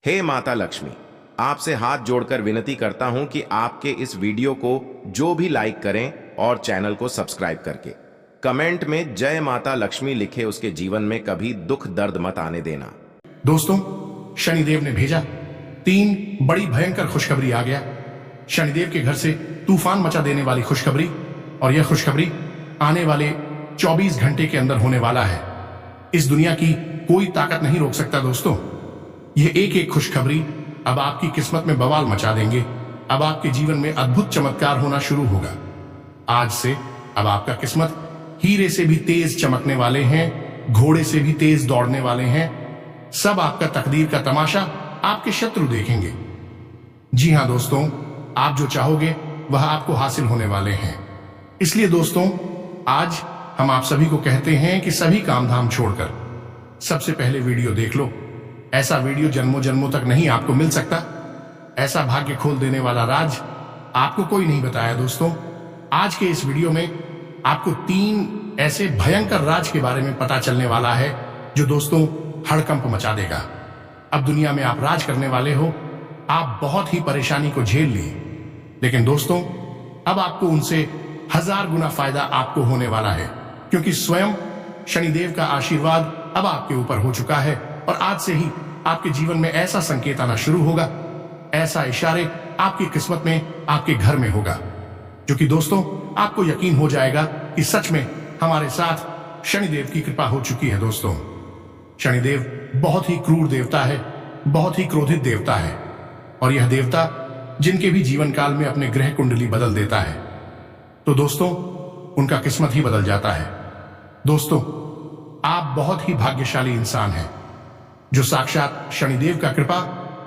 हे माता लक्ष्मी, आपसे हाथ जोड़कर विनती करता हूं कि आपके इस वीडियो को जो भी लाइक करें और चैनल को सब्सक्राइब करके कमेंट में जय माता लक्ष्मी लिखे, उसके जीवन में कभी दुख दर्द मत आने देना। दोस्तों, शनिदेव ने भेजा 3 बड़ी भयंकर खुशखबरी आ गया। शनिदेव के घर से तूफान मचा देने वाली खुशखबरी, और यह खुशखबरी आने वाले 24 घंटे के अंदर होने वाला है। इस दुनिया की कोई ताकत नहीं रोक सकता दोस्तों। यह एक एक खुशखबरी अब आपकी किस्मत में बवाल मचा देंगे। अब आपके जीवन में अद्भुत चमत्कार होना शुरू होगा। आज से अब आपका किस्मत हीरे से भी तेज चमकने वाले हैं, घोड़े से भी तेज दौड़ने वाले हैं। सब आपका तकदीर का तमाशा आपके शत्रु देखेंगे। जी हां दोस्तों, आप जो चाहोगे वह आपको हासिल होने वाले हैं। इसलिए दोस्तों, आज हम आप सभी को कहते हैं कि सभी काम धाम छोड़कर सबसे पहले वीडियो देख लो। ऐसा वीडियो जन्मों जन्मों तक नहीं आपको मिल सकता। ऐसा भाग्य खोल देने वाला राज आपको कोई नहीं बताया दोस्तों। आज के इस वीडियो में आपको 3 ऐसे भयंकर राज के बारे में पता चलने वाला है जो दोस्तों हड़कंप मचा देगा। अब दुनिया में आप राज करने वाले हो। आप बहुत ही परेशानी को झेल लिए, लेकिन दोस्तों अब आपको उनसे 1000 गुना फायदा आपको होने वाला है, क्योंकि स्वयं शनिदेव का आशीर्वाद अब आपके ऊपर हो चुका है। और आज से ही आपके जीवन में ऐसा संकेत आना शुरू होगा, ऐसा इशारे आपकी किस्मत में, आपके घर में होगा, जो कि दोस्तों आपको यकीन हो जाएगा कि सच में हमारे साथ शनिदेव की कृपा हो चुकी है। दोस्तों, शनिदेव बहुत ही क्रूर देवता है, बहुत ही क्रोधित देवता है, और यह देवता जिनके भी जीवन काल में अपने ग्रह कुंडली बदल देता है तो दोस्तों उनका किस्मत ही बदल जाता है। दोस्तों, आप बहुत ही भाग्यशाली इंसान हैं जो साक्षात शनिदेव का कृपा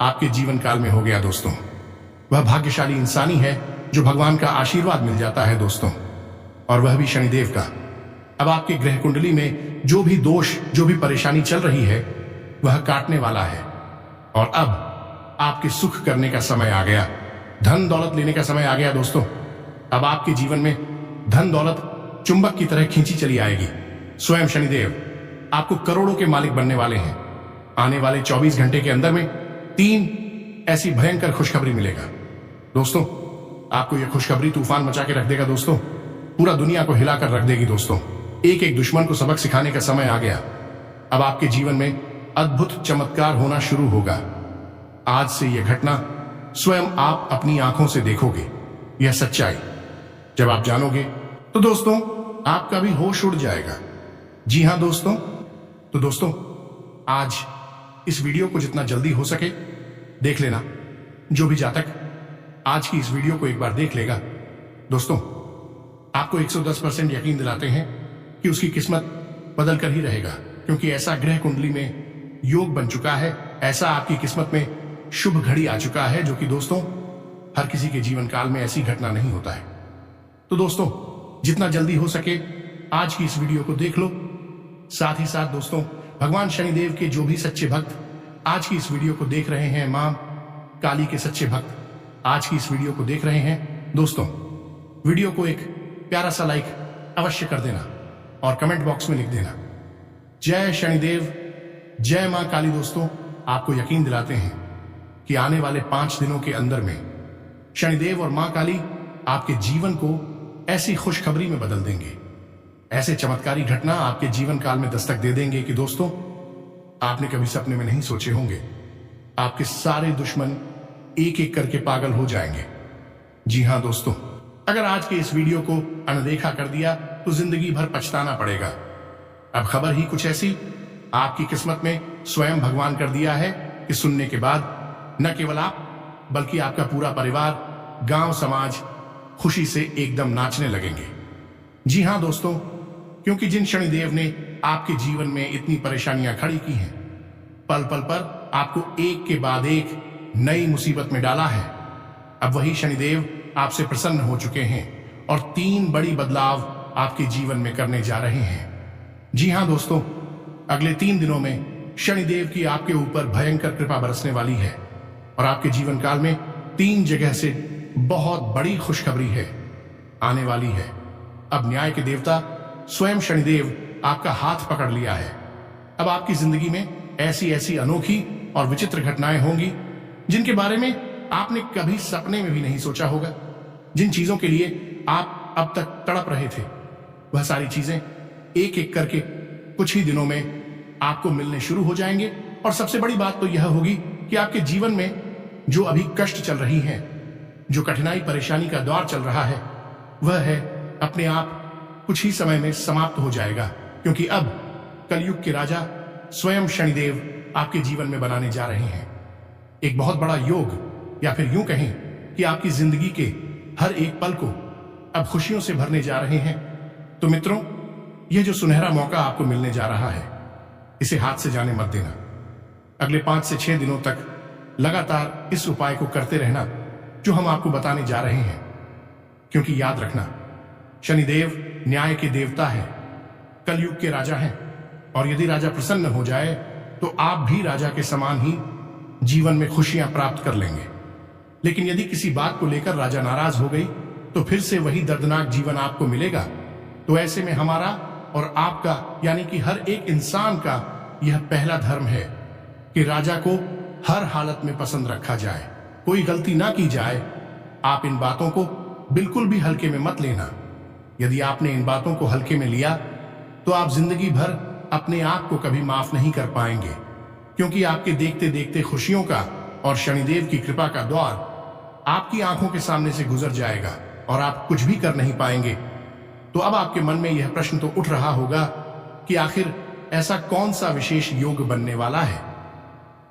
आपके जीवन काल में हो गया। दोस्तों, वह भाग्यशाली इंसान ही है जो भगवान का आशीर्वाद मिल जाता है दोस्तों, और वह भी शनिदेव का। अब आपके ग्रह कुंडली में जो भी दोष, जो भी परेशानी चल रही है, वह काटने वाला है। और अब आपके सुख करने का समय आ गया, धन दौलत लेने का समय आ गया। दोस्तों, अब आपके जीवन में धन दौलत चुंबक की तरह खींची चली आएगी। स्वयं शनिदेव आपको करोड़ों के मालिक बनने वाले हैं। आने वाले 24 घंटे के अंदर में 3 ऐसी भयंकर खुशखबरी मिलेगा। दोस्तों, आपको यह खुशखबरी तूफान मचा के रख देगा। दोस्तों, पूरा दुनिया को हिलाकर रख देगी। दोस्तों, एक एक दुश्मन को सबक सिखाने का समय आ गया। अब आपके जीवन में अद्भुत चमत्कार होना शुरू होगा। आज से यह घटना स्वयं आप अपनी आंखों से देखोगे। यह सच्चाई जब आप जानोगे तो दोस्तों आपका भी होश उड़ जाएगा। जी हां दोस्तों, तो दोस्तों आज इस वीडियो को जितना जल्दी हो सके देख लेना। जो भी जातक आज की इस वीडियो को एक बार देख लेगा, दोस्तों आपको 110% यकीन दिलाते हैं कि उसकी किस्मत बदल कर ही रहेगा, क्योंकि ऐसा ग्रह कुंडली में योग बन चुका है, ऐसा आपकी किस्मत में शुभ घड़ी आ चुका है, जो कि दोस्तों हर किसी के जीवन काल में ऐसी घटना नहीं होता है। तो दोस्तों जितना जल्दी हो सके आज की इस वीडियो को देख लो। साथ ही साथ दोस्तों भगवान शनिदेव के जो भी सच्चे भक्त आज की इस वीडियो को देख रहे हैं, मां काली के सच्चे भक्त आज की इस वीडियो को देख रहे हैं, दोस्तों वीडियो को एक प्यारा सा लाइक अवश्य कर देना और कमेंट बॉक्स में लिख देना जय शनिदेव, जय मां काली। दोस्तों आपको यकीन दिलाते हैं कि आने वाले 5 दिनों के अंदर में शनिदेव और मां काली आपके जीवन को ऐसी खुशखबरी में बदल देंगे, ऐसे चमत्कारी घटना आपके जीवन काल में दस्तक दे देंगे कि दोस्तों आपने कभी सपने में नहीं सोचे होंगे। आपके सारे दुश्मन एक एक करके पागल हो जाएंगे। जी हां दोस्तों, अगर आज के इस वीडियो को अनदेखा कर दिया तो जिंदगी भर पछताना पड़ेगा। अब खबर ही कुछ ऐसी आपकी किस्मत में स्वयं भगवान कर दिया है कि सुनने के बाद न केवल आप बल्कि आपका पूरा परिवार, गांव, समाज खुशी से एकदम नाचने लगेंगे। जी हां दोस्तों, क्योंकि जिन शनिदेव ने आपके जीवन में इतनी परेशानियां खड़ी की हैं, पल पल पर आपको एक के बाद एक नई मुसीबत में डाला है, अब वही शनिदेव आपसे प्रसन्न हो चुके हैं और 3 बड़ी बदलाव आपके जीवन में करने जा रहे हैं। जी हां दोस्तों, अगले 3 दिनों में शनिदेव की आपके ऊपर भयंकर कृपा बरसने वाली है और आपके जीवन काल में 3 जगह से बहुत बड़ी खुशखबरी है आने वाली है। अब न्याय के देवता स्वयं शनिदेव आपका हाथ पकड़ लिया है। अब आपकी जिंदगी में ऐसी ऐसी अनोखी और विचित्र घटनाएं होंगी जिनके बारे में आपने कभी सपने में भी नहीं सोचा होगा। जिन चीजों के लिए आप अब तक तड़प रहे थे, वह सारी चीजें एक एक करके कुछ ही दिनों में आपको मिलने शुरू हो जाएंगे। और सबसे बड़ी बात तो यह होगी कि आपके जीवन में जो अभी कष्ट चल रही हैं, जो कठिनाई परेशानी का दौर चल रहा है, वह है अपने आप कुछ ही समय में समाप्त हो जाएगा। क्योंकि अब कलयुग के राजा स्वयं शनिदेव आपके जीवन में बनाने जा रहे हैं एक बहुत बड़ा योग, या फिर यूं कहें कि आपकी जिंदगी के हर एक पल को अब खुशियों से भरने जा रहे हैं। तो मित्रों, यह जो सुनहरा मौका आपको मिलने जा रहा है, इसे हाथ से जाने मत देना। अगले 5 से 6 दिनों तक लगातार इस उपाय को करते रहना जो हम आपको बताने जा रहे हैं। क्योंकि याद रखना, शनिदेव न्याय के देवता है, कलयुग के राजा हैं, और यदि राजा प्रसन्न हो जाए तो आप भी राजा के समान ही जीवन में खुशियां प्राप्त कर लेंगे। लेकिन यदि किसी बात को लेकर राजा नाराज हो गई तो फिर से वही दर्दनाक जीवन आपको मिलेगा। तो ऐसे में हमारा और आपका, यानी कि हर एक इंसान का यह पहला धर्म है कि राजा को हर हालत में पसंद रखा जाए, कोई गलती ना की जाए। आप इन बातों को बिल्कुल भी हल्के में मत लेना। यदि आपने इन बातों को हल्के में लिया तो आप जिंदगी भर अपने आप को कभी माफ नहीं कर पाएंगे। क्योंकि आपके देखते देखते खुशियों का और शनिदेव की कृपा का दौर आपकी आंखों के सामने से गुजर जाएगा और आप कुछ भी कर नहीं पाएंगे। तो अब आपके मन में यह प्रश्न तो उठ रहा होगा कि आखिर ऐसा कौन सा विशेष योग बनने वाला है,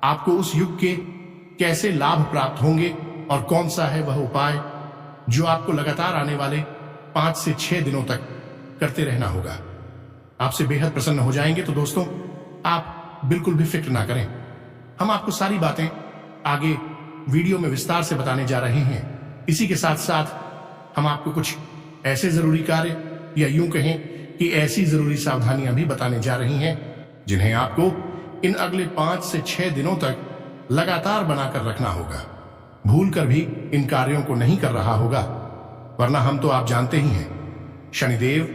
आपको उस युग के कैसे लाभ प्राप्त होंगे, और कौन सा है वह उपाय जो आपको लगातार आने वाले 5 से 6 दिनों तक करते रहना होगा। आपसे बेहद प्रसन्न हो जाएंगे। तो दोस्तों, आप बिल्कुल भी फिक्र ना करें, हम आपको सारी बातें आगे वीडियो में विस्तार से बताने जा रहे हैं। इसी के साथ साथ हम आपको कुछ ऐसे जरूरी कार्य, या यूं कहें कि ऐसी जरूरी सावधानियां भी बताने जा रही हैं जिन्हें आपको इन अगले 5 से 6 दिनों तक लगातार बनाकर रखना होगा। भूल कर भी इन कार्यों को नहीं कर रहा होगा, वरना हम तो आप जानते ही हैं, शनिदेव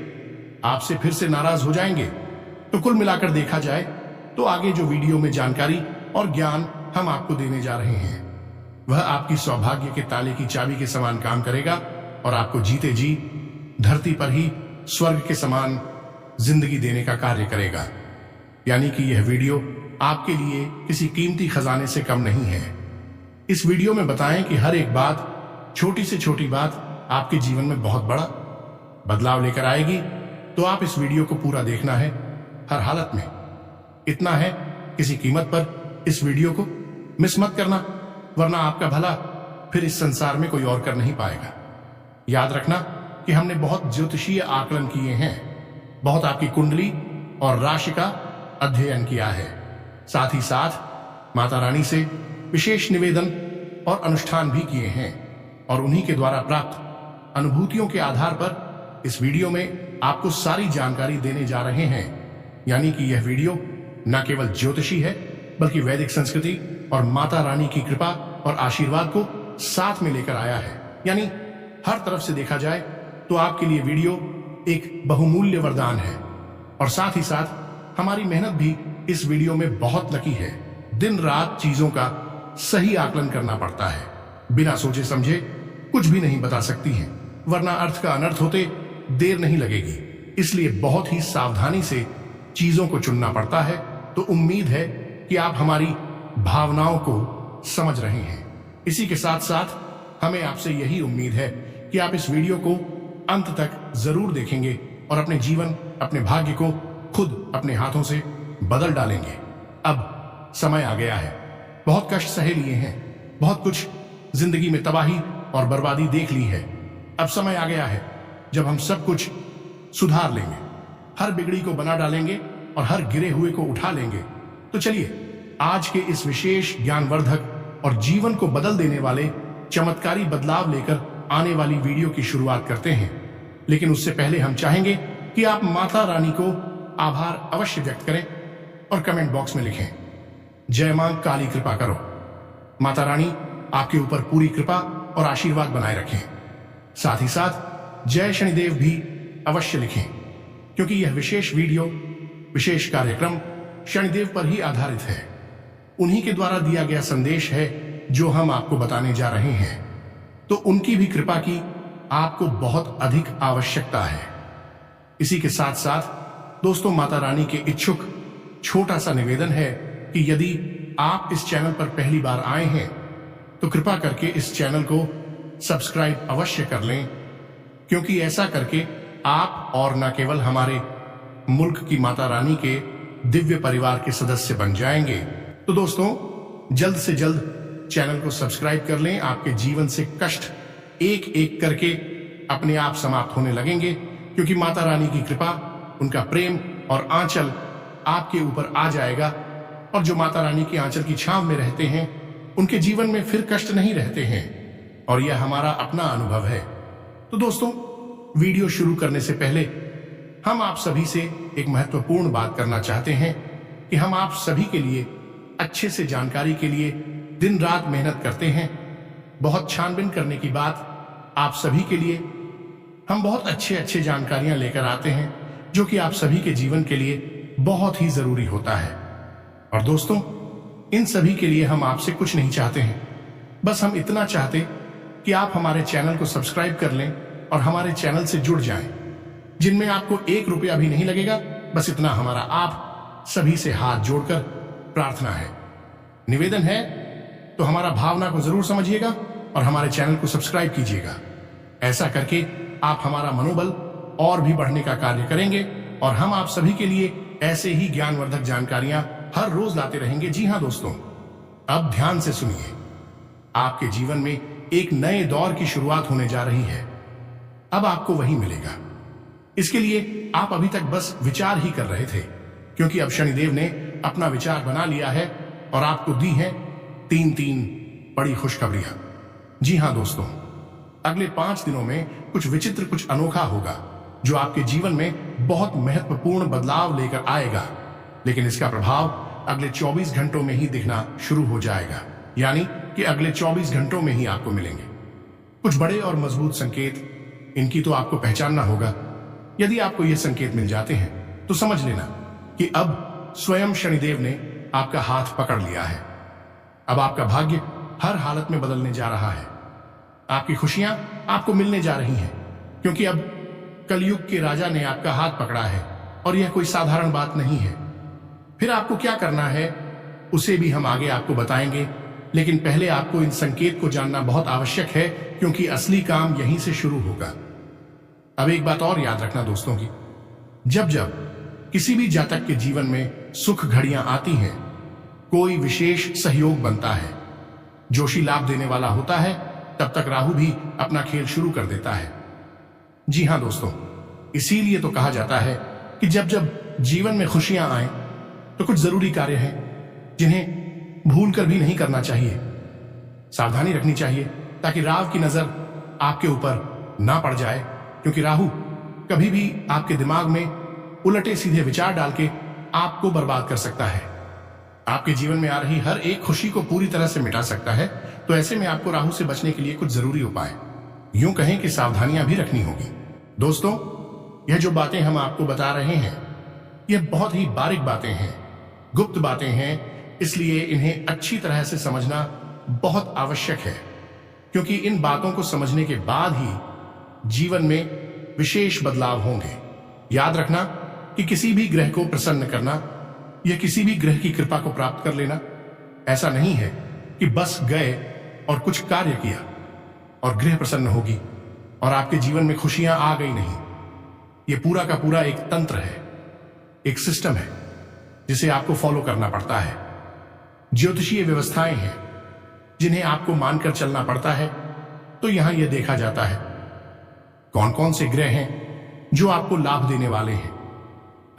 आपसे फिर से नाराज हो जाएंगे। तो कुल मिलाकर देखा जाए तो आगे जो वीडियो में जानकारी और ज्ञान हम आपको देने जा रहे हैं, वह आपकी सौभाग्य के ताले की चाबी के समान काम करेगा और आपको जीते जी धरती पर ही स्वर्ग के समान जिंदगी देने का कार्य करेगा। यानी कि यह वीडियो आपके लिए किसी कीमती खजाने से कम नहीं है। इस वीडियो में बताएं कि हर एक बात, छोटी से छोटी बात आपके जीवन में बहुत बड़ा बदलाव लेकर आएगी। तो आप इस वीडियो को पूरा देखना है, हर हालत में। इतना है, किसी कीमत पर इस वीडियो को मिस मत करना, वरना आपका भला फिर इस संसार में कोई और कर नहीं पाएगा। याद रखना कि हमने बहुत ज्योतिषीय आकलन किए हैं, बहुत आपकी कुंडली और राशि का अध्ययन किया है। साथ ही साथ माता रानी से विशेष निवेदन और अनुष्ठान भी किए हैं, और उन्हीं के द्वारा प्राप्त अनुभूतियों के आधार पर इस वीडियो में आपको सारी जानकारी देने जा रहे हैं। यानी कि यह वीडियो न केवल ज्योतिषी है, बल्कि वैदिक संस्कृति और माता रानी की कृपा और आशीर्वाद को साथ में लेकर आया है। यानी हर तरफ से देखा जाए तो आपके लिए वीडियो एक बहुमूल्य वरदान है। और साथ ही साथ हमारी मेहनत भी इस वीडियो में बहुत लगी है। दिन रात चीजों का सही आकलन करना पड़ता है, बिना सोचे समझे कुछ भी नहीं बता सकती हैं, वरना अर्थ का अनर्थ होते देर नहीं लगेगी। इसलिए बहुत ही सावधानी से चीजों को चुनना पड़ता है। तो उम्मीद है कि आप हमारी भावनाओं को समझ रहे हैं। इसी के साथ साथ हमें आपसे यही उम्मीद है कि आप इस वीडियो को अंत तक जरूर देखेंगे और अपने जीवन, अपने भाग्य को खुद अपने हाथों से बदल डालेंगे। अब समय आ गया है, बहुत कष्ट सहे लिए हैं, बहुत कुछ जिंदगी में तबाही और बर्बादी देख ली है। अब समय आ गया है जब हम सब कुछ सुधार लेंगे, हर बिगड़ी को बना डालेंगे और हर गिरे हुए को उठा लेंगे। तो चलिए आज के इस विशेष ज्ञानवर्धक और जीवन को बदल देने वाले चमत्कारी बदलाव लेकर आने वाली वीडियो की शुरुआत करते हैं। लेकिन उससे पहले हम चाहेंगे कि आप माता रानी को आभार अवश्य व्यक्त करें और कमेंट बॉक्स में लिखें, जय मां काली कृपा करो। माता रानी आपके ऊपर पूरी कृपा और आशीर्वाद बनाए रखें। साथ ही साथ जय शनिदेव भी अवश्य लिखें, क्योंकि यह विशेष वीडियो, विशेष कार्यक्रम शनिदेव पर ही आधारित है। उन्हीं के द्वारा दिया गया संदेश है जो हम आपको बताने जा रहे हैं, तो उनकी भी कृपा की आपको बहुत अधिक आवश्यकता है। इसी के साथ साथ दोस्तों, माता रानी के इच्छुक छोटा सा निवेदन है कि यदि आप इस चैनल पर पहली बार आए हैं तो कृपा करके इस चैनल को सब्सक्राइब अवश्य कर लें, क्योंकि ऐसा करके आप और न केवल हमारे मुल्क की माता रानी के दिव्य परिवार के सदस्य बन जाएंगे। तो दोस्तों, जल्द से जल्द चैनल को सब्सक्राइब कर लें। आपके जीवन से कष्ट एक एक करके अपने आप समाप्त होने लगेंगे, क्योंकि माता रानी की कृपा, उनका प्रेम और आंचल आपके ऊपर आ जाएगा। और जो माता रानी की आंचल की छांव में रहते हैं उनके जीवन में फिर कष्ट नहीं रहते हैं, और यह हमारा अपना अनुभव है। तो दोस्तों, वीडियो शुरू करने से पहले हम आप सभी से एक महत्वपूर्ण बात करना चाहते हैं कि हम आप सभी के लिए अच्छे से जानकारी के लिए दिन रात मेहनत करते हैं। बहुत छानबीन करने की बात आप सभी के लिए हम बहुत अच्छे जानकारियां लेकर आते हैं, जो कि आप सभी के जीवन के लिए बहुत ही जरूरी होता है। और दोस्तों, इन सभी के लिए हम आपसे कुछ नहीं चाहते हैं, बस हम इतना चाहते कि आप हमारे चैनल को सब्सक्राइब कर लें और हमारे चैनल से जुड़ जाएं, जिनमें आपको 1 रुपया भी नहीं लगेगा। बस इतना हमारा आप सभी से हाथ जोड़कर प्रार्थना है, निवेदन है। तो हमारा भावना को जरूर समझिएगा और हमारे चैनल को सब्सक्राइब कीजिएगा। ऐसा करके आप हमारा मनोबल और भी बढ़ने का कार्य करेंगे, और हम आप सभी के लिए ऐसे ही ज्ञानवर्धक जानकारियां हर रोज लाते रहेंगे। जी हां दोस्तों, अब ध्यान से सुनिए। आपके जीवन में एक नए दौर की शुरुआत होने जा रही है। अब आपको वही मिलेगा। इसके लिए आप अभी तक बस विचार ही कर रहे थे, क्योंकि अब शनिदेव ने अपना विचार बना लिया है और आपको दी है 3 बड़ी खुशखबरियां। जी हां दोस्तों, अगले 5 दिनों में कुछ विचित्र, कुछ अनोखा होगा, जो आपके जीवन में बहुत महत्वपूर्ण बदलाव लेकर आएगा। लेकिन इसका प्रभाव अगले 24 घंटों में ही दिखना शुरू हो जाएगा, यानी कि अगले 24 घंटों में ही आपको मिलेंगे कुछ बड़े और मजबूत संकेत। इनकी तो आपको पहचानना होगा। यदि आपको ये संकेत मिल जाते हैं तो समझ लेना कि अब स्वयं शनिदेव ने आपका हाथ पकड़ लिया है। अब आपका भाग्य हर हालत में बदलने जा रहा है। आपकी खुशियां आपको मिलने जा रही हैं, क्योंकि अब कलयुग के राजा ने आपका हाथ पकड़ा है, और यह कोई साधारण बात नहीं है। फिर आपको क्या करना है उसे भी हम आगे आपको बताएंगे, लेकिन पहले आपको इन संकेत को जानना बहुत आवश्यक है, क्योंकि असली काम यहीं से शुरू होगा। अब एक बात और याद रखना दोस्तों की, जब जब किसी भी जातक के जीवन में सुख घड़ियां आती हैं, कोई विशेष सहयोग बनता है, जोशी लाभ देने वाला होता है, तब तक राहु भी अपना खेल शुरू कर देता है। जी हां दोस्तों, इसीलिए तो कहा जाता है कि जब जब जीवन में खुशियां आए तो कुछ जरूरी कार्य हैं जिन्हें भूल कर भी नहीं करना चाहिए। सावधानी रखनी चाहिए ताकि राहु की नजर आपके ऊपर ना पड़ जाए, क्योंकि राहु कभी भी आपके दिमाग में उलटे सीधे विचार डाल के आपको बर्बाद कर सकता है। आपके जीवन में आ रही हर एक खुशी को पूरी तरह से मिटा सकता है। तो ऐसे में आपको राहु से बचने के लिए कुछ जरूरी उपाय, यूं कहें कि सावधानियां भी रखनी होगी। दोस्तों, यह जो बातें हम आपको बता रहे हैं, यह बहुत ही बारीक बातें हैं, गुप्त बातें हैं, इसलिए इन्हें अच्छी तरह से समझना बहुत आवश्यक है, क्योंकि इन बातों को समझने के बाद ही जीवन में विशेष बदलाव होंगे। याद रखना कि किसी भी ग्रह को प्रसन्न करना या किसी भी ग्रह की कृपा को प्राप्त कर लेना ऐसा नहीं है कि बस गए और कुछ कार्य किया और ग्रह प्रसन्न होगी और आपके जीवन में खुशियां आ गई। नहीं, यह पूरा का पूरा एक तंत्र है, एक सिस्टम है जिसे आपको फॉलो करना पड़ता है। ज्योतिषीय व्यवस्थाएं हैं जिन्हें आपको मानकर चलना पड़ता है। तो यहां यह देखा जाता है कौन कौन से ग्रह हैं जो आपको लाभ देने वाले हैं,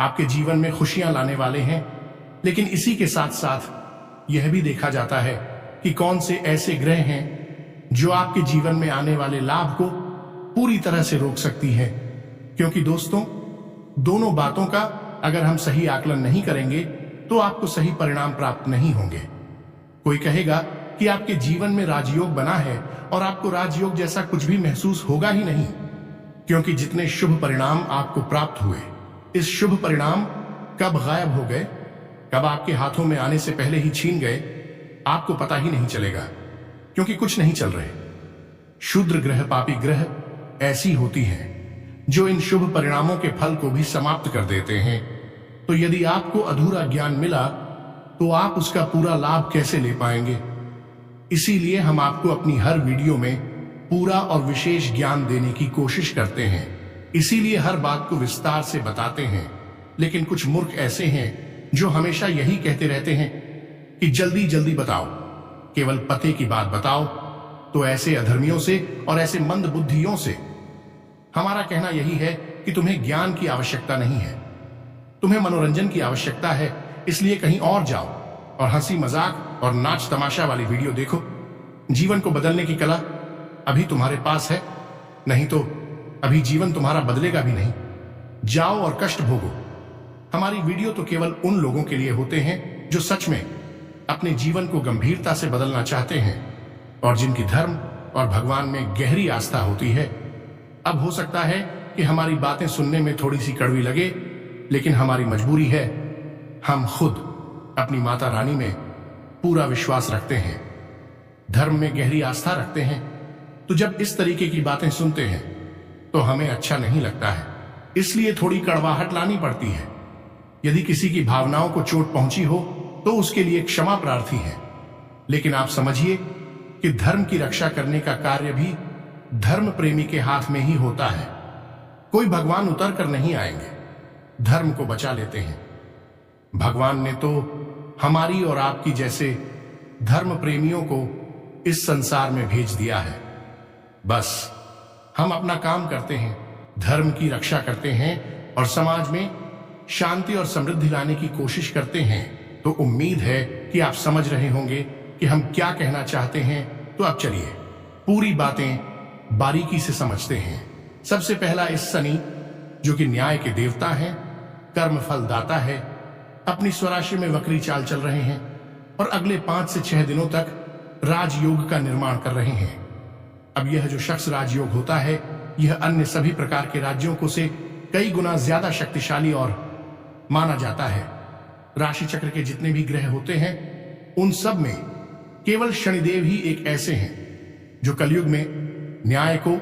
आपके जीवन में खुशियां लाने वाले हैं। लेकिन इसी के साथ साथ यह भी देखा जाता है कि कौन से ऐसे ग्रह हैं जो आपके जीवन में आने वाले लाभ को पूरी तरह से रोक सकती है। क्योंकि दोस्तों, दोनों बातों का अगर हम सही आकलन नहीं करेंगे तो आपको सही परिणाम प्राप्त नहीं होंगे। कोई कहेगा कि आपके जीवन में राजयोग बना है और आपको राजयोग जैसा कुछ भी महसूस होगा ही नहीं, क्योंकि जितने शुभ परिणाम आपको प्राप्त हुए, इस शुभ परिणाम कब गायब हो गए, कब आपके हाथों में आने से पहले ही छीन गए आपको पता ही नहीं चलेगा, क्योंकि कुछ नहीं चल रहे। शूद्र ग्रह, पापी ग्रह ऐसी होती हैं जो इन शुभ परिणामों के फल को भी समाप्त कर देते हैं। तो यदि आपको अधूरा ज्ञान मिला तो आप उसका पूरा लाभ कैसे ले पाएंगे? इसीलिए हम आपको अपनी हर वीडियो में पूरा और विशेष ज्ञान देने की कोशिश करते हैं। इसीलिए हर बात को विस्तार से बताते हैं। लेकिन कुछ मूर्ख ऐसे हैं जो हमेशा यही कहते रहते हैं कि जल्दी जल्दी बताओ, केवल पते की बात बताओ। तो ऐसे अधर्मियों से और ऐसे मंद बुद्धियों से हमारा कहना यही है कि तुम्हें ज्ञान की आवश्यकता नहीं है, तुम्हें मनोरंजन की आवश्यकता है। इसलिए कहीं और जाओ और हंसी मजाक और नाच तमाशा वाली वीडियो देखो। जीवन को बदलने की कला अभी तुम्हारे पास है, नहीं तो अभी जीवन तुम्हारा बदलेगा भी नहीं। जाओ और कष्ट भोगो। हमारी वीडियो तो केवल उन लोगों के लिए होते हैं जो सच में अपने जीवन को गंभीरता से बदलना चाहते हैं और जिनकी धर्म और भगवान में गहरी आस्था होती है। अब हो सकता है कि हमारी बातें सुनने में थोड़ी सी कड़वी लगे, लेकिन हमारी मजबूरी है। हम खुद अपनी माता रानी में पूरा विश्वास रखते हैं, धर्म में गहरी आस्था रखते हैं। तो जब इस तरीके की बातें सुनते हैं तो हमें अच्छा नहीं लगता है, इसलिए थोड़ी कड़वाहट लानी पड़ती है। यदि किसी की भावनाओं को चोट पहुंची हो तो उसके लिए क्षमा प्रार्थी है, लेकिन आप समझिए कि धर्म की रक्षा करने का कार्य भी धर्म प्रेमी के हाथ में ही होता है। कोई भगवान उतर कर नहीं आएंगे, धर्म को बचा लेते हैं। भगवान ने तो हमारी और आपकी जैसे धर्म प्रेमियों को इस संसार में भेज दिया है। बस हम अपना काम करते हैं, धर्म की रक्षा करते हैं और समाज में शांति और समृद्धि लाने की कोशिश करते हैं। तो उम्मीद है कि आप समझ रहे होंगे कि हम क्या कहना चाहते हैं। तो अब चलिए पूरी बातें बारीकी से समझते हैं। सबसे पहला इस शनि, जो कि न्याय के देवता हैं, कर्म फल दाता है, अपनी स्वराशि में वक्री चाल चल रहे हैं और अगले 5 से 6 दिनों तक राजयोग का निर्माण कर रहे हैं। अब यह जो शख्स राजयोग होता है, यह अन्य सभी प्रकार के राज्यों को से कई गुना ज्यादा शक्तिशाली और माना जाता है। राशि चक्र के जितने भी ग्रह होते हैं उन सब में केवल शनिदेव ही एक ऐसे हैं जो कलयुग में न्याय को,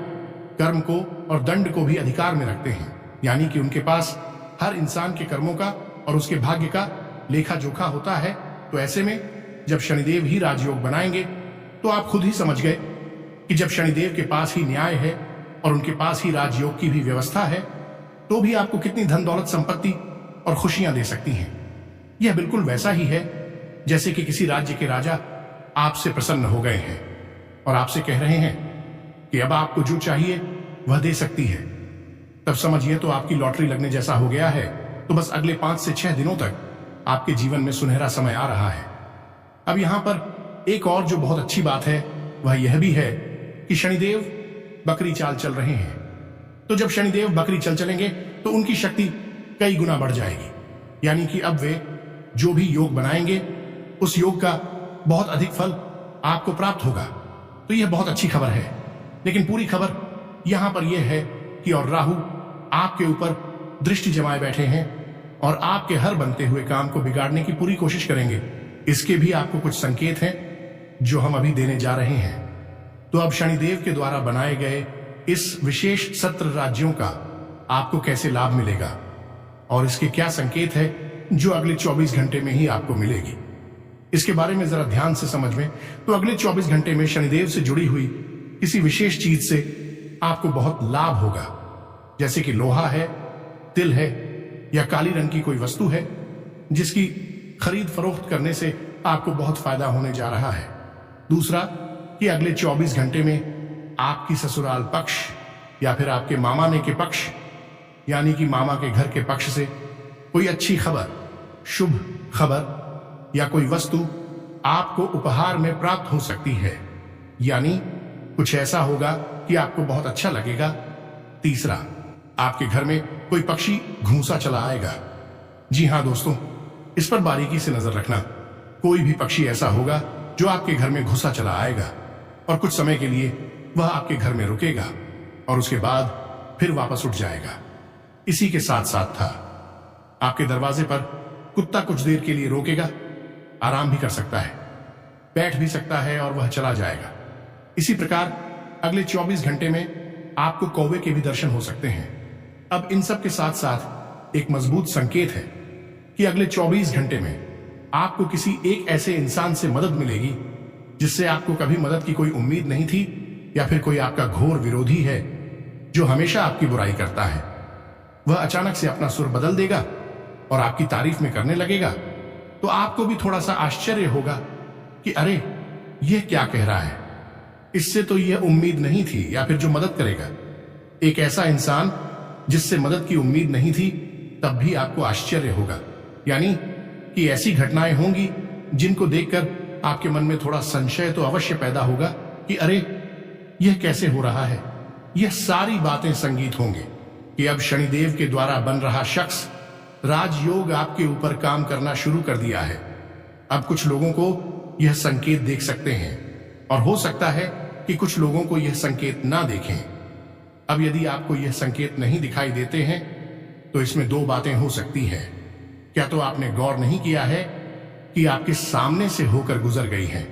कर्म को और दंड को भी अधिकार में रखते हैं। यानी कि उनके पास हर इंसान के कर्मों का और उसके भाग्य का लेखा जोखा होता है। तो ऐसे में जब शनिदेव ही राजयोग बनाएंगे तो आप खुद ही समझ गए कि जब शनिदेव के पास ही न्याय है और उनके पास ही राजयोग की भी व्यवस्था है, तो भी आपको कितनी धन दौलत, संपत्ति और खुशियां दे सकती हैं। यह बिल्कुल वैसा ही है जैसे कि किसी राज्य के राजा आपसे प्रसन्न हो गए हैं और आपसे कह रहे हैं कि अब आपको जो चाहिए वह दे सकती है। तब समझिए तो आपकी लॉटरी लगने जैसा हो गया है। तो बस अगले 5 से 6 दिनों तक आपके जीवन में सुनहरा समय आ रहा है। अब यहां पर एक और जो बहुत अच्छी बात है वह यह भी है कि शनिदेव बकरी चाल चल रहे हैं। तो जब शनिदेव बकरी चलेंगे तो उनकी शक्ति कई गुना बढ़ जाएगी। यानी कि अब वे जो भी योग बनाएंगे उस योग का बहुत अधिक फल आपको प्राप्त होगा। तो यह बहुत अच्छी खबर है। लेकिन पूरी खबर यहां पर यह है कि और राहु आपके ऊपर दृष्टि जमाए बैठे हैं और आपके हर बनते हुए काम को बिगाड़ने की पूरी कोशिश करेंगे। इसके भी आपको कुछ संकेत हैं जो हम अभी देने जा रहे हैं। तो अब शनिदेव के द्वारा बनाए गए इस विशेष सत्र राज्यों का आपको कैसे लाभ मिलेगा और इसके क्या संकेत है जो अगले 24 घंटे में ही आपको मिलेगी, इसके बारे में जरा ध्यान से समझ में। तो अगले 24 घंटे में शनिदेव से जुड़ी हुई किसी विशेष चीज से आपको बहुत लाभ होगा, जैसे कि लोहा है, तिल है या काली रंग की कोई वस्तु है जिसकी खरीद फरोख्त करने से आपको बहुत फायदा होने जा रहा है। दूसरा कि अगले 24 घंटे में आपकी ससुराल पक्ष या फिर आपके मामाने के पक्ष यानी कि मामा के घर के पक्ष से कोई अच्छी खबर, शुभ खबर या कोई वस्तु आपको उपहार में प्राप्त हो सकती है। यानी कुछ ऐसा होगा कि आपको बहुत अच्छा लगेगा। तीसरा, आपके घर में कोई पक्षी घूंसा चला आएगा। जी हां दोस्तों, इस पर बारीकी से नजर रखना। कोई भी पक्षी ऐसा होगा जो आपके घर में घुसा चला आएगा और कुछ समय के लिए वह आपके घर में रुकेगा और उसके बाद फिर वापस उठ जाएगा। इसी के साथ साथ था आपके दरवाजे पर कुत्ता कुछ देर के लिए रोकेगा, आराम भी कर सकता है, बैठ भी सकता है और वह चला जाएगा। इसी प्रकार अगले 24 घंटे में आपको कौवे के भी दर्शन हो सकते हैं। अब इन सब के साथ साथ एक मजबूत संकेत है कि अगले 24 घंटे में आपको किसी एक ऐसे इंसान से मदद मिलेगी जिससे आपको कभी मदद की कोई उम्मीद नहीं थी, या फिर कोई आपका घोर विरोधी है जो हमेशा आपकी बुराई करता है। वह अचानक से अपना सुर बदल देगा और आपकी तारीफ में करने लगेगा, तो आपको भी थोड़ा सा आश्चर्य होगा कि अरे यह क्या कह रहा है, इससे तो यह उम्मीद नहीं थी। या फिर जो मदद करेगा, एक ऐसा इंसान जिससे मदद की उम्मीद नहीं थी, तब भी आपको आश्चर्य होगा। यानी कि ऐसी घटनाएं होंगी जिनको देखकर आपके मन में थोड़ा संशय तो अवश्य पैदा होगा कि अरे यह कैसे हो रहा है। यह सारी बातें संगीत होंगे कि अब शनिदेव के द्वारा बन रहा शख्स राजयोग आपके ऊपर काम करना शुरू कर दिया है। अब कुछ लोगों को यह संकेत देख सकते हैं और हो सकता है कि कुछ लोगों को यह संकेत ना देखें। अब यदि आपको यह संकेत नहीं दिखाई देते हैं तो इसमें दो बातें हो सकती हैं। क्या तो आपने गौर नहीं किया है कि आपके सामने से होकर गुजर गई है,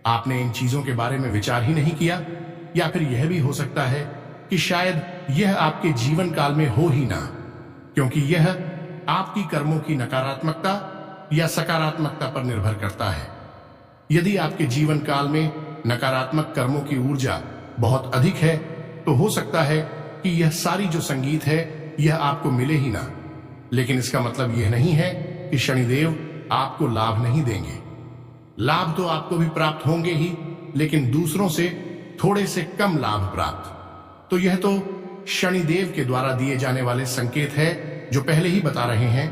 आपने इन चीजों के बारे में विचार ही नहीं किया, या फिर यह भी हो सकता है कि शायद यह आपके जीवन काल में हो ही ना, क्योंकि यह आपकी कर्मों की नकारात्मकता या सकारात्मकता पर निर्भर करता है। यदि आपके जीवन काल में नकारात्मक कर्मों की ऊर्जा बहुत अधिक है तो हो सकता है कि यह सारी जो संगीत है यह आपको मिले ही ना। लेकिन इसका मतलब यह नहीं है कि शनिदेव आपको लाभ नहीं देंगे। लाभ तो आपको भी प्राप्त होंगे ही, लेकिन दूसरों से थोड़े से कम लाभ प्राप्त। तो यह तो शनिदेव के द्वारा दिए जाने वाले संकेत है जो पहले ही बता रहे हैं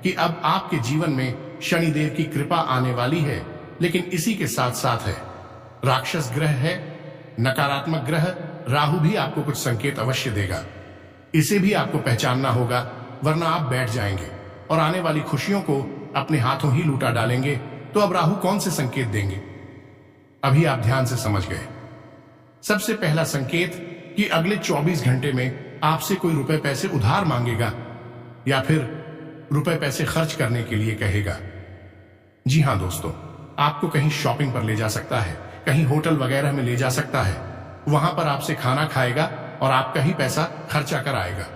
कि अब आपके जीवन में शनिदेव की कृपा आने वाली है। लेकिन इसी के साथ साथ है राक्षस ग्रह है, नकारात्मक ग्रह राहु भी आपको कुछ संकेत अवश्य देगा। इसे भी आपको पहचानना होगा, वरना आप बैठ जाएंगे और आने वाली खुशियों को अपने हाथों ही लूटा डालेंगे। तो अब राहु कौन से संकेत देंगे, अभी आप ध्यान से समझ गए। सबसे पहला संकेत कि अगले 24 घंटे में आपसे कोई रुपए पैसे उधार मांगेगा या फिर रुपए पैसे खर्च करने के लिए कहेगा। जी हां दोस्तों, आपको कहीं शॉपिंग पर ले जा सकता है, कहीं होटल वगैरह में ले जा सकता है, वहां पर आपसे खाना खाएगा और आपका ही पैसा खर्चा कर आएगा।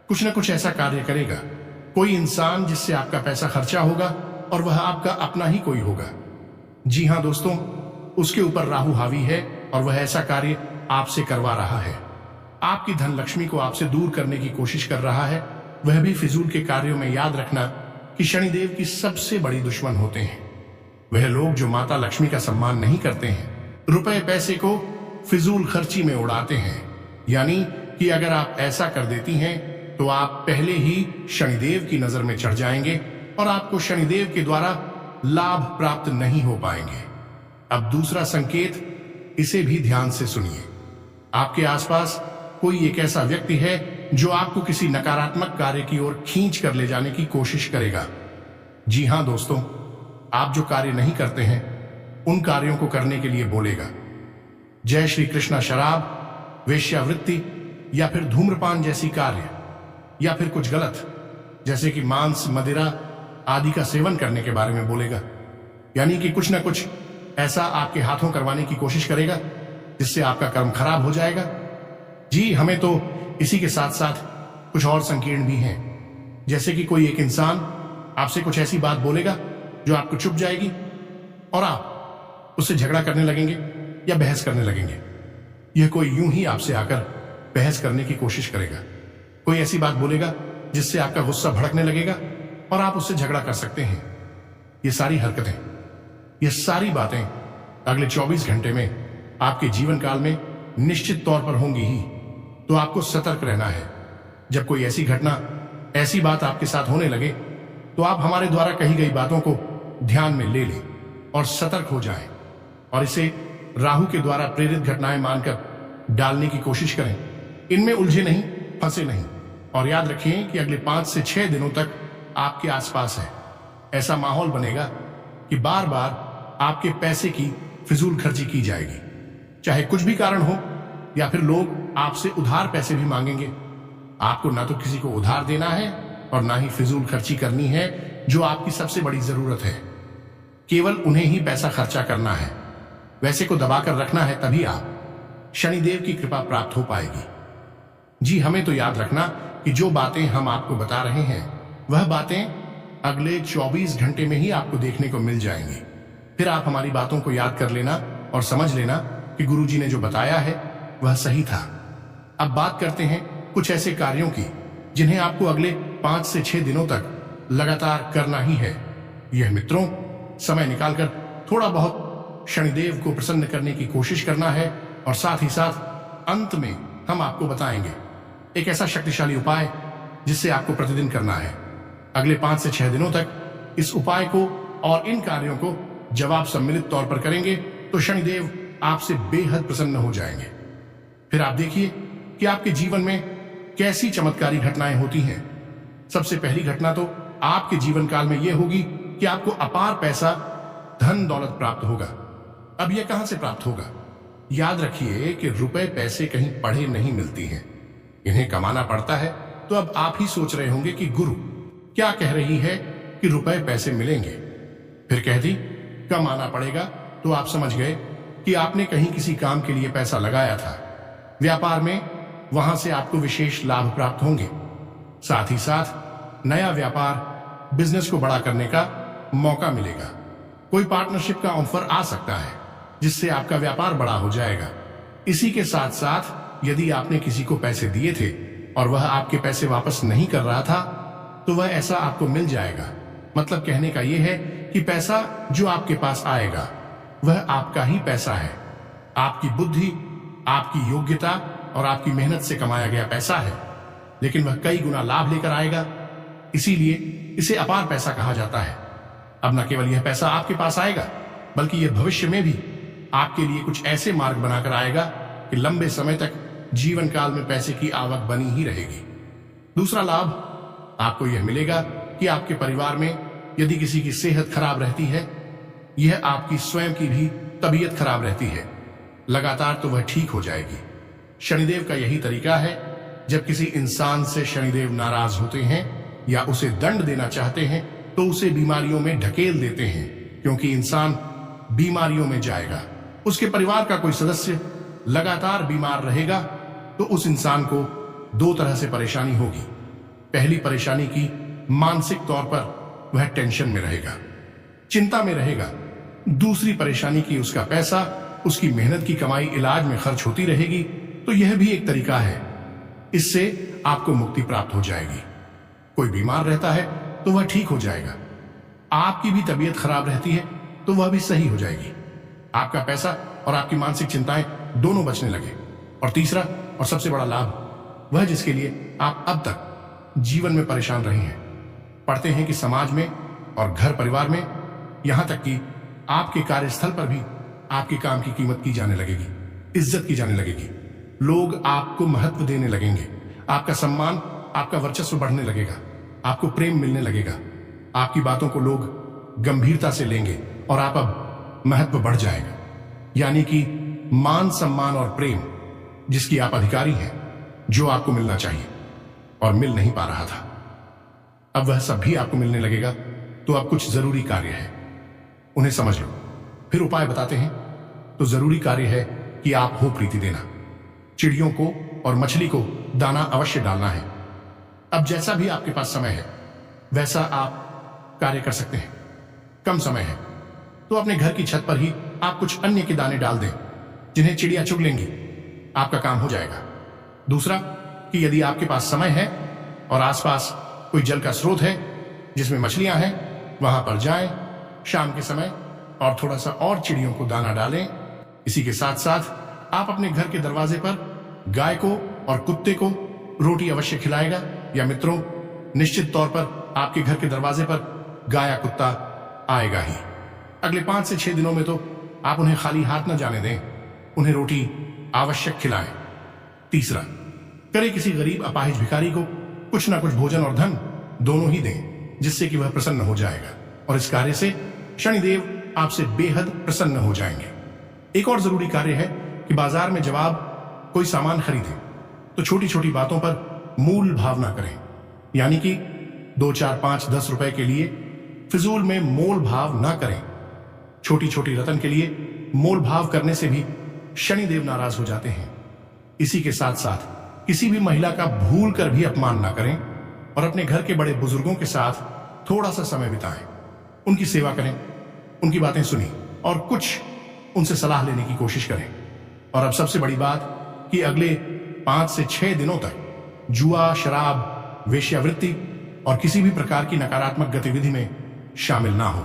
कुछ ना कुछ ऐसा कार्य करेगा, कोई इंसान जिससे आपका पैसा खर्चा होगा और वह आपका अपना ही कोई होगा। जी हां दोस्तों, उसके ऊपर राहु हावी है और वह ऐसा कार्य आपसे करवा रहा है। आपकी धन लक्ष्मी को आपसे दूर करने की कोशिश कर रहा है, वह भी फिजूल के कार्यों में। याद रखना कि शनिदेव की सबसे बड़ी दुश्मन होते हैं वह लोग जो माता लक्ष्मी का सम्मान नहीं करते हैं, रुपए पैसे को फिजूल खर्ची में उड़ाते हैं। यानी कि अगर आप ऐसा कर देती हैं तो आप पहले ही शनिदेव की नजर में चढ़ जाएंगे और आपको शनिदेव के द्वारा लाभ प्राप्त नहीं हो पाएंगे। अब दूसरा संकेत, इसे भी ध्यान से सुनिए। आपके आसपास कोई एक ऐसा व्यक्ति है जो आपको किसी नकारात्मक कार्य की ओर खींच कर ले जाने की कोशिश करेगा। जी हां दोस्तों, आप जो कार्य नहीं करते हैं उन कार्यों को करने के लिए बोलेगा। जय श्री कृष्णा शराब, वेश्यावृत्ति या फिर धूम्रपान जैसी कार्य, या फिर कुछ गलत जैसे कि मांस, मदिरा आदि का सेवन करने के बारे में बोलेगा। यानी कि कुछ ना कुछ ऐसा आपके हाथों करवाने की कोशिश करेगा जिससे आपका कर्म खराब हो जाएगा। जी, हमें तो इसी के साथ साथ कुछ और संकीर्ण भी हैं, जैसे कि कोई एक इंसान आपसे कुछ ऐसी बात बोलेगा जो आपको चुभ जाएगी और आप उससे झगड़ा करने लगेंगे या बहस करने लगेंगे। यह कोई यूं ही आपसे आकर बहस करने की कोशिश करेगा, कोई ऐसी बात बोलेगा जिससे आपका गुस्सा भड़कने लगेगा और आप उससे झगड़ा कर सकते हैं। ये सारी हरकतें, ये सारी बातें अगले 24 घंटे में आपके जीवन काल में निश्चित तौर पर होंगी ही। तो आपको सतर्क रहना है। जब कोई ऐसी घटना, ऐसी बात आपके साथ होने लगे तो आप हमारे द्वारा कही गई बातों को ध्यान में ले लें और सतर्क हो जाएं और इसे राहु के द्वारा प्रेरित घटनाएं मानकर डालने की कोशिश करें। इनमें उलझे नहीं, फंसे नहीं। और याद रखें कि अगले 5 से 6 दिनों तक आपके आसपास है। ऐसा माहौल बनेगा कि बार बार आपके पैसे की फिजूल खर्ची की जाएगी, चाहे कुछ भी कारण हो, या फिर लोग आपसे उधार पैसे भी मांगेंगे। आपको ना तो किसी को उधार देना है और ना ही फिजूल खर्ची करनी है, जो आपकी सबसे बड़ी जरूरत है। केवल उन्हें ही पैसा खर्चा करना है। वैसे को दबाकर रखना है, तभी आप शनिदेव की कृपा प्राप्त हो पाएगी। जी, हमें तो याद रखना कि जो बातें हम आपको बता रहे हैं वह बातें अगले 24 घंटे में ही आपको देखने को मिल जाएंगी। फिर आप हमारी बातों को याद कर लेना और समझ लेना कि गुरुजी ने जो बताया है वह सही था। अब बात करते हैं कुछ ऐसे कार्यों की जिन्हें आपको अगले 5 से 6 दिनों तक लगातार करना ही है। यह मित्रों, समय निकालकर थोड़ा बहुत शनिदेव को प्रसन्न करने की कोशिश करना है और साथ ही साथ अंत में हम आपको बताएंगे एक ऐसा शक्तिशाली उपाय जिससे आपको प्रतिदिन करना है। अगले 5 से 6 दिनों तक इस उपाय को और इन कार्यों को जब आप सम्मिलित तौर पर करेंगे तो शनिदेव आपसे बेहद प्रसन्न हो जाएंगे। फिर आप देखिए कि आपके जीवन में कैसी चमत्कारी घटनाएं होती हैं। सबसे पहली घटना तो आपके जीवन काल में यह होगी कि आपको अपार पैसा, धन दौलत प्राप्त होगा। अब यह कहां से प्राप्त होगा? याद रखिए कि रुपए पैसे कहीं पढ़े नहीं मिलती हैं, इन्हें कमाना पड़ता है। तो अब आप ही सोच रहे होंगे कि गुरु क्या कह रही है कि रुपए पैसे मिलेंगे, फिर कह दी कमाना पड़ेगा। तो आप समझ गए कि आपने कहीं किसी काम के लिए पैसा लगाया था, व्यापार में, वहां से आपको विशेष लाभ प्राप्त होंगे। साथ ही साथ नया व्यापार, बिजनेस को बड़ा करने का मौका मिलेगा। कोई पार्टनरशिप का ऑफर आ सकता है जिससे आपका व्यापार बड़ा हो जाएगा। इसी के साथ साथ यदि आपने किसी को पैसे दिए थे और वह आपके पैसे वापस नहीं कर रहा था तो वह ऐसा आपको मिल जाएगा। मतलब कहने का यह है कि पैसा जो आपके पास आएगा वह आपका ही पैसा है। आपकी बुद्धि, आपकी योग्यता और आपकी मेहनत से कमाया गया पैसा है, लेकिन वह कई गुना लाभ लेकर आएगा। इसीलिए इसे अपार पैसा कहा जाता है। अब न केवल यह पैसा आपके पास आएगा बल्कि यह भविष्य में भी आपके लिए कुछ ऐसे मार्ग बनाकर आएगा कि लंबे समय तक जीवन काल में पैसे की आवक बनी ही रहेगी। दूसरा लाभ आपको यह मिलेगा कि आपके परिवार में यदि किसी की सेहत खराब रहती है, यह आपकी स्वयं की भी तबीयत खराब रहती है, लगातार तो वह ठीक हो जाएगी। शनिदेव का यही तरीका है। जब किसी इंसान से शनिदेव नाराज होते हैं या उसे दंड देना चाहते हैं तो उसे बीमारियों में ढकेल देते हैं, क्योंकि इंसान बीमारियों में जाएगा। उसके परिवार का कोई सदस्य लगातार बीमार रहेगा तो उस इंसान को 2 तरह से परेशानी होगी। पहली परेशानी की मानसिक तौर पर वह टेंशन में रहेगा, चिंता में रहेगा। दूसरी परेशानी की उसका पैसा, उसकी मेहनत की कमाई इलाज में खर्च होती रहेगी। तो यह भी एक तरीका है, इससे आपको मुक्ति प्राप्त हो जाएगी। कोई बीमार रहता है तो वह ठीक हो जाएगा। आपकी भी तबीयत खराब रहती है तो वह भी सही हो जाएगी। आपका पैसा और आपकी मानसिक चिंताएं दोनों बचने लगे। और तीसरा और सबसे बड़ा लाभ, वह जिसके लिए आप अब तक जीवन में परेशान रहे हैं, पढ़ते हैं कि समाज में और घर परिवार में, यहां तक कि आपके कार्यस्थल पर भी आपके काम की कीमत की जाने लगेगी, इज्जत की जाने लगेगी। लोग आपको महत्व देने लगेंगे, आपका सम्मान, आपका वर्चस्व बढ़ने लगेगा, आपको प्रेम मिलने लगेगा, आपकी बातों को लोग गंभीरता से लेंगे और आप अब महत्व बढ़ जाएगा। यानी कि मान, सम्मान और प्रेम जिसकी आप अधिकारी हैं, जो आपको मिलना चाहिए और मिल नहीं पा रहा था, अब वह सब भी आपको मिलने लगेगा। तो अब कुछ जरूरी कार्य है, उन्हें समझ लो। फिर उपाय बताते हैं। तो जरूरी कार्य है कि आप हो प्रीति देना। चिड़ियों को और मछली को दाना अवश्य डालना है। अब जैसा भी आपके पास समय है वैसा आप कार्य कर सकते हैं। कम समय है तो अपने घर की छत पर ही आप कुछ अन्य के दाने डाल दें जिन्हें चिड़िया चुग लेंगी, आपका काम हो जाएगा। दूसरा कि यदि आपके पास समय है और आसपास कोई जल का स्रोत है जिसमें मछलियां हैं, वहां पर जाएं शाम के समय और थोड़ा सा और चिड़ियों को दाना डालें। इसी के साथ साथ आप अपने घर के दरवाजे पर गाय को और कुत्ते को रोटी अवश्य खिलाएगा, या मित्रों निश्चित तौर पर आपके घर के दरवाजे पर गाय या कुत्ता आएगा ही। अगले 5 से 6 दिनों में तो आप उन्हें खाली हाथ न जाने दें, उन्हें रोटी आवश्यक खिलाएं। तीसरा, करे किसी गरीब अपाहिज भिखारी को कुछ ना कुछ भोजन और धन दोनों ही दें, जिससे कि वह प्रसन्न हो जाएगा और इस कार्य से शनिदेव आपसे बेहद प्रसन्न हो जाएंगे। एक और जरूरी कार्य है कि बाजार में जब आप कोई सामान खरीदें तो छोटी छोटी बातों पर मूल भाव ना करें। यानी कि 2, 4, 5, 10 रुपए के लिए फिजूल में मोल भाव ना करें। छोटी छोटी रतन के लिए मोल भाव करने से भी शनिदेव नाराज हो जाते हैं। इसी के साथ साथ किसी भी महिला का भूल कर भी अपमान ना करें और अपने घर के बड़े बुजुर्गों के साथ थोड़ा सा समय बिताएं, उनकी सेवा करें, उनकी बातें सुनी और कुछ उनसे सलाह लेने की कोशिश करें। और अब सबसे बड़ी बात कि अगले 5 से 6 दिनों तक जुआ, शराब, वेश्यावृत्ति और किसी भी प्रकार की नकारात्मक गतिविधि में शामिल ना हो,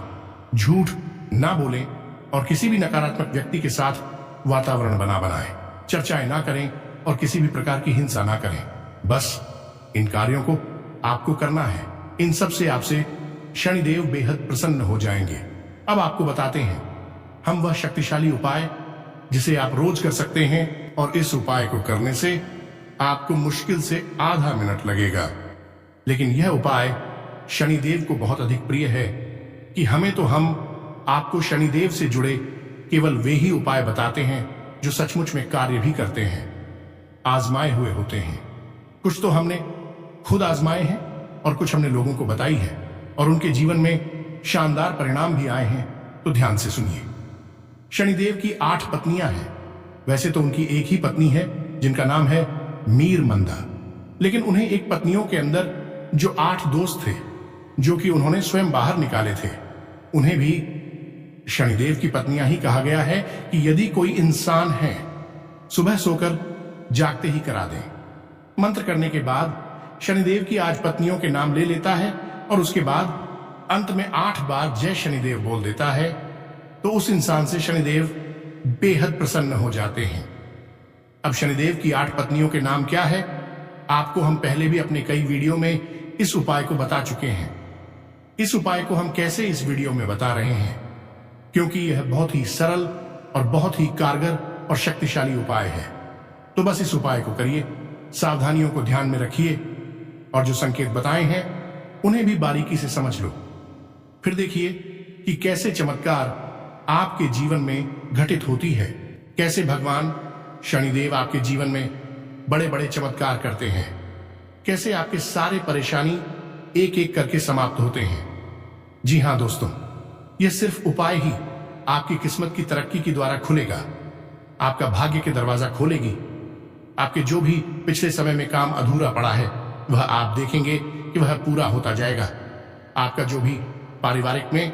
झूठ ना बोलें और किसी भी नकारात्मक व्यक्ति के साथ वातावरण बना बनाएं, चर्चाएं ना करें और किसी भी प्रकार की हिंसा ना करें। बस इन कार्यों को आपको करना है। इन सब से आपसे शनिदेव बेहद प्रसन्न हो जाएंगे। अब आपको बताते हैं हम वह शक्तिशाली उपाय जिसे आप रोज कर सकते हैं, और इस उपाय को करने से आपको मुश्किल से आधा मिनट लगेगा। लेकिन यह उपाय शनिदेव को बहुत अधिक प्रिय है कि हम आपको शनिदेव से जुड़े केवल वे ही उपाय बताते हैं जो सचमुच में कार्य भी करते हैं, आजमाए हुए होते हैं। कुछ तो हमने खुद आजमाए हैं और कुछ हमने लोगों को बताई है और उनके जीवन में शानदार परिणाम भी आए हैं। तो ध्यान से सुनिए। शनिदेव की 8 पत्नियां हैं। वैसे तो उनकी एक ही पत्नी है जिनका नाम है मीर मंदा, लेकिन उन्हें एक पत्नियों के अंदर जो 8 दोस्त थे जो कि उन्होंने स्वयं बाहर निकाले थे, उन्हें भी शनिदेव की पत्नियां ही कहा गया है कि यदि कोई इंसान है सुबह सोकर जागते ही करा दे। मंत्र करने के बाद शनिदेव की 8 पत्नियों के नाम ले लेता है और उसके बाद अंत में 8 बार जय शनिदेव बोल देता है, तो उस इंसान से शनिदेव बेहद प्रसन्न हो जाते हैं। अब शनिदेव की 8 पत्नियों के नाम क्या है, आपको हम पहले भी अपने कई वीडियो में इस उपाय को बता चुके हैं। इस उपाय को हम कैसे इस वीडियो में बता रहे हैं, क्योंकि यह बहुत ही सरल और बहुत ही कारगर और शक्तिशाली उपाय है। तो बस इस उपाय को करिए, सावधानियों को ध्यान में रखिए और जो संकेत बताए हैं उन्हें भी बारीकी से समझ लो। फिर देखिए कि कैसे चमत्कार आपके जीवन में घटित होती है, कैसे भगवान शनिदेव आपके जीवन में बड़े बड़े चमत्कार करते हैं, कैसे आपके सारे परेशानी एक एक करके समाप्त होते हैं। जी हां दोस्तों, यह सिर्फ उपाय ही आपकी किस्मत की तरक्की के द्वारा खुलेगा, आपका भाग्य के दरवाजा खोलेगी। आपके जो भी पिछले समय में काम अधूरा पड़ा है वह आप देखेंगे कि वह पूरा होता जाएगा। आपका जो भी पारिवारिक में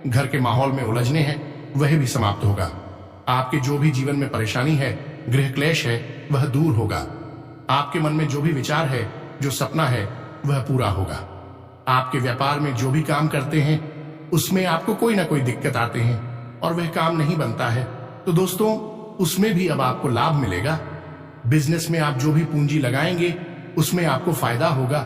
घर के माहौल में उलझने हैं वह भी समाप्त होगा। आपके जो भी जीवन में परेशानी है, गृह क्लेश है, वह दूर होगा। आपके मन में जो भी विचार है, जो सपना है, वह पूरा होगा। आपके व्यापार में जो भी काम करते हैं उसमें आपको कोई ना कोई दिक्कत आते हैं और वह काम नहीं बनता है, तो दोस्तों उसमें भी अब आपको लाभ मिलेगा। बिजनेस में आप जो भी पूंजी लगाएंगे उसमें आपको फायदा होगा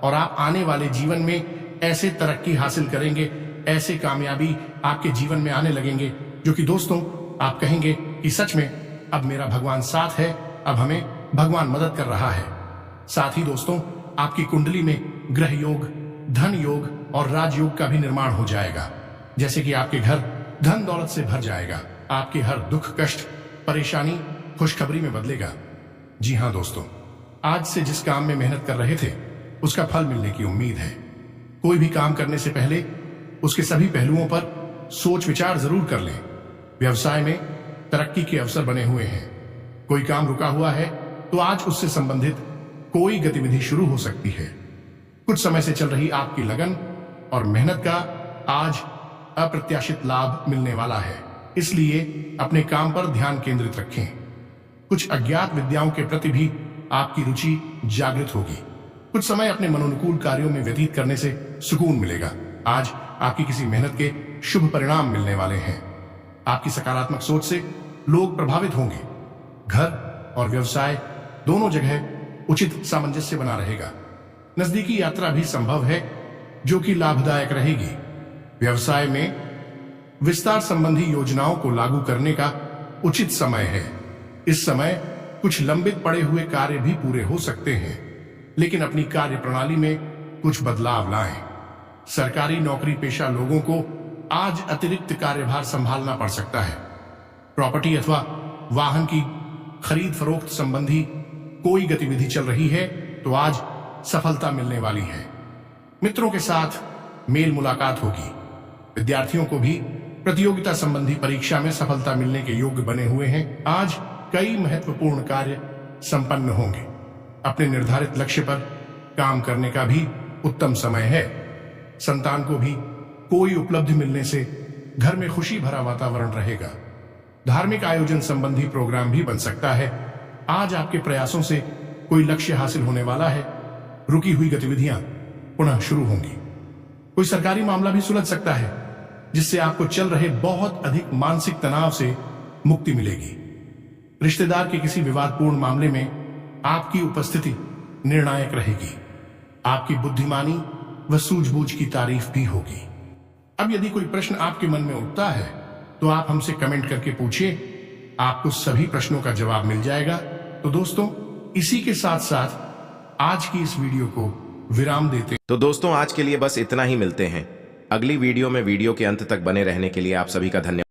और आप आने वाले जीवन में ऐसे तरक्की हासिल करेंगे, ऐसे कामयाबी आपके जीवन में आने लगेंगे जो कि दोस्तों आप कहेंगे कि सच में अब मेरा भगवान साथ है, अब हमें भगवान मदद कर रहा है। साथ ही दोस्तों आपकी कुंडली में ग्रह योग, धन योग और राजयोग का भी निर्माण हो जाएगा, जैसे कि आपके घर धन दौलत से भर जाएगा। आपके हर दुख, कष्ट, परेशानी खुशखबरी में बदलेगा। जी हां दोस्तों, आज से जिस काम में मेहनत कर रहे थे उसका फल मिलने की उम्मीद है। कोई भी काम करने से पहले उसके सभी पहलुओं पर सोच विचार जरूर कर लें। व्यवसाय में तरक्की के अवसर बने हुए हैं। कोई काम रुका हुआ है तो आज उससे संबंधित कोई गतिविधि शुरू हो सकती है। कुछ समय से चल रही आपकी लगन और मेहनत का आज अप्रत्याशित लाभ मिलने वाला है, इसलिए अपने काम पर ध्यान केंद्रित रखें। कुछ अज्ञात विद्याओं के प्रति भी आपकी रुचि जागृत होगी। कुछ समय अपने मनोनुकूल कार्यों में व्यतीत करने से सुकून मिलेगा। आज आपकी किसी मेहनत के शुभ परिणाम मिलने वाले हैं। आपकी सकारात्मक सोच से लोग प्रभावित होंगे। घर और व्यवसाय दोनों जगह उचित सामंजस्य बना रहेगा। नजदीकी यात्रा भी संभव है जो कि लाभदायक रहेगी। व्यवसाय में विस्तार संबंधी योजनाओं को लागू करने का उचित समय है। इस समय कुछ लंबित पड़े हुए कार्य भी पूरे हो सकते हैं, लेकिन अपनी कार्य प्रणाली में कुछ बदलाव लाएं। सरकारी नौकरी पेशा लोगों को आज अतिरिक्त कार्यभार संभालना पड़ सकता है। प्रॉपर्टी अथवा वाहन की खरीद फरोख्त संबंधी कोई गतिविधि चल रही है तो आज सफलता मिलने वाली है। मित्रों के साथ मेल मुलाकात होगी। विद्यार्थियों को भी प्रतियोगिता संबंधी परीक्षा में सफलता मिलने के योग्य बने हुए हैं। आज कई महत्वपूर्ण कार्य संपन्न होंगे। अपने निर्धारित लक्ष्य पर काम करने का भी उत्तम समय है। संतान को भी कोई उपलब्धि मिलने से घर में खुशी भरा वातावरण रहेगा। धार्मिक आयोजन संबंधी प्रोग्राम भी बन सकता है। आज आपके प्रयासों से कोई लक्ष्य हासिल होने वाला है। रुकी हुई गतिविधियां पुनः शुरू होंगी। कोई सरकारी मामला भी सुलझ सकता है, जिससे आपको चल रहे बहुत अधिक मानसिक तनाव से मुक्ति मिलेगी। रिश्तेदार के किसी विवादपूर्ण मामले में आपकी उपस्थिति निर्णायक रहेगी। आपकी बुद्धिमानी व सूझबूझ की तारीफ भी होगी। अब यदि कोई प्रश्न आपके मन में उठता है तो आप हमसे कमेंट करके पूछिए। आपको सभी प्रश्नों का जवाब मिल जाएगा। तो दोस्तों, इसी के साथ साथ आज की इस वीडियो को विराम देते। तो दोस्तों, आज के लिए बस इतना ही। मिलते हैं अगली वीडियो में। वीडियो के अंत तक बने रहने के लिए आप सभी का धन्यवाद।